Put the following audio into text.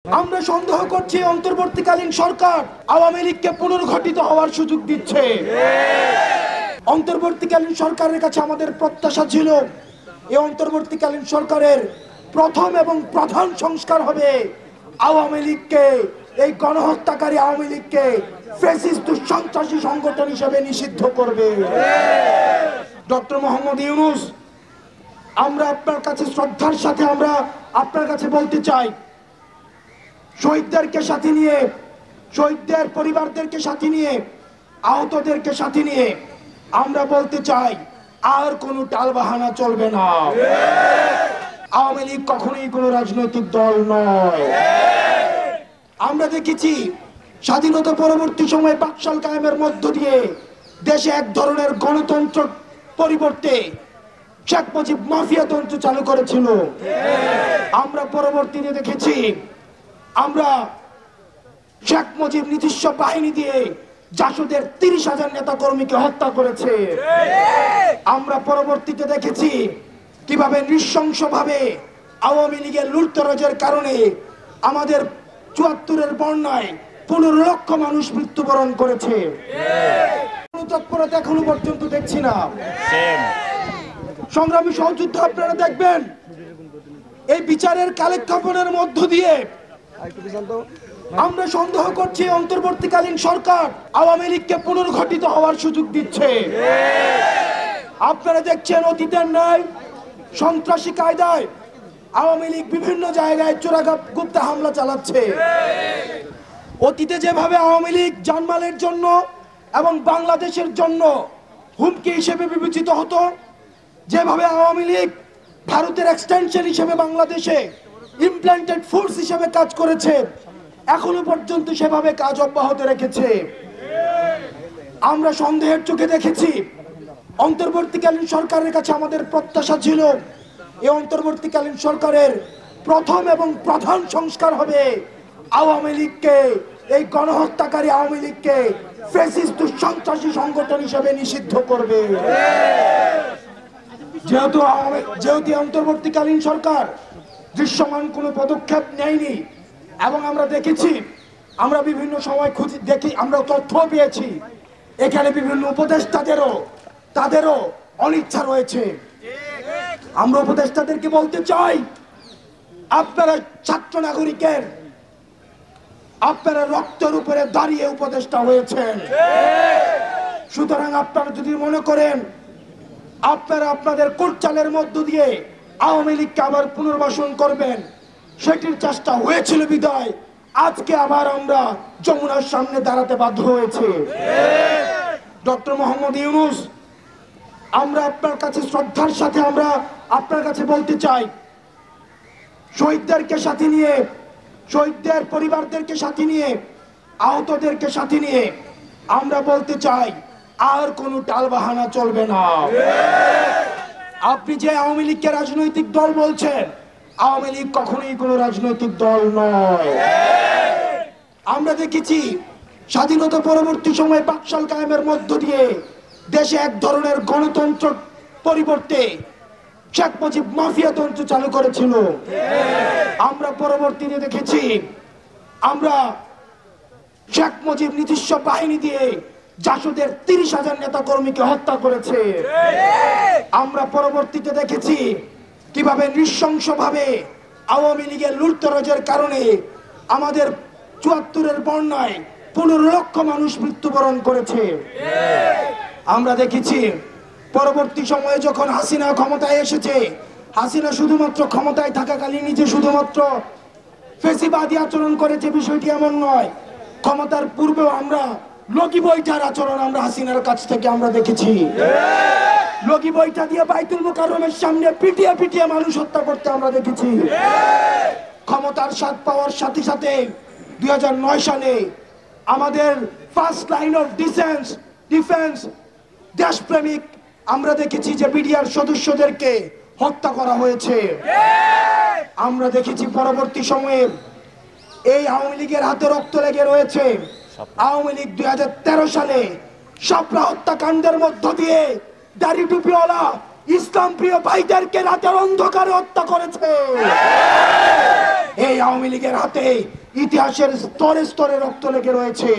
আমরা সন্দেহ করছি অন্তর্বর্তীকালীন সরকার আওয়ামী লীগকে পুনর্গঠিত হওয়ার সুযোগ দিচ্ছে। অন্তর্বর্তীকালীন সরকারের কাছে আমাদের প্রত্যাশা ছিল এই অন্তর্বর্তীকালীন সরকারের প্রথম এবং প্রধান সংস্কার হবে আওয়ামী লীগকে, এই গণহত্যাকারী আওয়ামী লীগকে ফ্যাসিস্ট সন্ত্রাসী সংগঠন হিসেবে নিষিদ্ধ করবে। ডক্টর মোহাম্মদ ইউনূস, আমরা আপনার কাছে শ্রদ্ধার সাথে আমরা আপনার কাছে বলতে চাই, শহীদদেরকে সাথে নিয়ে, শহীদদের পরিবারদেরকে সাথে নিয়ে, আহতদেরকে সাথে নিয়ে আমরা বলতে চাই আর কোনো টালবাহানা চলবে না। আওয়ামী লীগ কখনোই কোনো রাজনৈতিক দল নয়। আমরা দেখেছি স্বাধীনতা পরবর্তী সময়ে বাকশাল কায়েমের মধ্য দিয়ে দেশে এক ধরনের গণতন্ত্র পরিবর্তে শেখ মুজিব মাফিয়াতন্ত্র চালু করেছিল। আমরা পরবর্তীতে দেখেছি আমরা শেখ মুজিব নিজস্ব বাহিনী দিয়ে জাসদের 30,000 নেতা কর্মীকে হত্যা করেছে। আমরা পরবর্তীতে দেখেছি কিভাবে নৃশংসভাবে আওয়ামী লীগের লুটতরাজের কারণে আমাদের 74-এর বন্যায় 15 লক্ষ মানুষ মৃত্যুবরণ করেছে। তৎপরতা এখনো পর্যন্ত দেখছি না। সংগ্রামী সহযোদ্ধা, আপনারা দেখবেন এই বিচারের কালেক্ষেপণের মধ্য দিয়ে আমরা সন্দেহ করছি অন্তর্বর্তীকালীন সরকার আওয়ামী লীগকে পুনর্গঠিত হওয়ার সুযোগ দিচ্ছে। আপনারা দেখছেন অতীতের ন্যায় সন্ত্রাসী কায়দায় আওয়ামী লীগ বিভিন্ন জায়গায় চোরাগুপ্তা হামলা চালাচ্ছে। অতীতে যেভাবে আওয়ামী লীগ জানমালের জন্য এবং বাংলাদেশের জন্য হুমকি হিসেবে বিবেচিত হতো, যেভাবে আওয়ামী লীগ ভারতের এক্সটেনশন হিসেবে বাংলাদেশে ইমপ্ল্যান্টেড ফোর্স হিসেবে কাজ করেছে, এখনো পর্যন্ত সেভাবে কাজ অব্যাহত রেখেছে। আমরা সন্দেহের চোখে দেখেছি অন্তর্বর্তীকালীন সরকারের কাছে আমাদের প্রত্যাশা ছিল এই অন্তর্বর্তীকালীন সরকারের প্রথম এবং প্রধান সংস্কার হবে আওয়ামী লীগকে, এই গণহত্যাকারী আওয়ামী লীগকে ফ্যাসিস্ট সন্ত্রাসী সংগঠন হিসেবে নিষিদ্ধ করবে। যেহেতু অন্তর্বর্তীকালীন সরকার দৃশ্যমান কোনো পদক্ষেপ নেয়নি এবং আমরা দেখেছি, আমরা বিভিন্ন সময় দেখি, আমরা তথ্য পেয়েছি এখানে বিভিন্ন তাদেরও অনিচ্ছা রয়েছে। আমরা উপদেষ্টাদেরকে বলতে চাই, আপনারা ছাত্র নাগরিকের, আপনারা রক্তের উপরে দাঁড়িয়ে উপদেষ্টা হয়েছেন। সুতরাং আপনারা যদি মনে করেন আপনারা আপনাদের কোটচালের মধ্য দিয়ে আওয়ামী লীগকে আবার পুনর্বাসন করবেন, সেটির চেষ্টা হয়েছিল বিদায় আজকে আবার আমরা যমুনার সামনে দাঁড়াতে বাধ্য হয়েছে। ডক্টর মোহাম্মদ ইউনূস, আমরা আপনার কাছে শ্রদ্ধার সাথে আমরা আপনার কাছে বলতে চাই, শহীদদেরকে সাথে নিয়ে, শহীদদের পরিবারদেরকে সাথে নিয়ে, আহতদেরকে সাথে নিয়ে আমরা বলতে চাই আর কোনো টালবাহানা চলবে না। আপনি যে আওয়ামী লীগকে রাজনৈতিক দল বলছেন, আওয়ামী লীগ কখনোই কোনো রাজনৈতিক দল নয়। আমরা দেখেছি স্বাধীনতা পরবর্তী সময়ে বাকশাল কায়েমের মধ্য দিয়ে দেশে এক ধরনের গণতন্ত্র পরিবর্তে শেখ মুজিব মাফিয়াতন্ত্র চালু করেছিল। আমরা পরবর্তীতে দেখেছি আমরা শেখ মুজিব নিজস্ব বাহিনী দিয়ে জাসদের 30,000 নেতা কর্মীকে হত্যা করেছে। আমরা পরবর্তীতে দেখেছি কিভাবে নৃশংসভাবে আওয়ামী লীগের লুটতরাজের কারণে আমাদের 74-এর বন্যায় 15 লক্ষ মানুষ মৃত্যুবরণ করেছে। আমরা দেখেছি পরবর্তী সময়ে যখন হাসিনা ক্ষমতায় এসেছে, হাসিনা শুধুমাত্র ক্ষমতায় থাকাকালীন নিজে শুধুমাত্র ফ্যাসিবাদী আচরণ করেছে, বিষয়টি এমন নয়। ক্ষমতার পূর্বেও আমরা লগি বৈঠার আচরণ আমরা হাসিনার কাছ থেকে আমরা দেখেছি। লগি বৈঠা দিয়ে বাইতুল মুকাররমের সামনে পিটিয়ে পিটিয়ে মানুষ হত্যা করতে আমরা দেখেছি। ক্ষমতার স্বাদ পাওয়ার সাথে সাথে 2009 সালে আমাদের ফার্স্ট লাইন অফ ডিফেন্স দেশপ্রেমিক আমরা দেখেছি যে বিডিআর সদস্যদেরকে হত্যা করা হয়েছে। আমরা দেখেছি পরবর্তী সময়ে এই আওয়ামী লীগের হাতে রক্ত লেগে রয়েছে। আওয়ামী লীগ 2013 সালে শাপলা হত্যাকাণ্ডের মধ্য দিয়ে দাড়ি টুপিওয়ালা ইসলাম প্রিয় ভাইদেরকে রাতের অন্ধকারে হত্যা করেছে। এই আওয়ামী লীগের হাতে ইতিহাসের স্তরে স্তরে রক্ত লেগে রয়েছে।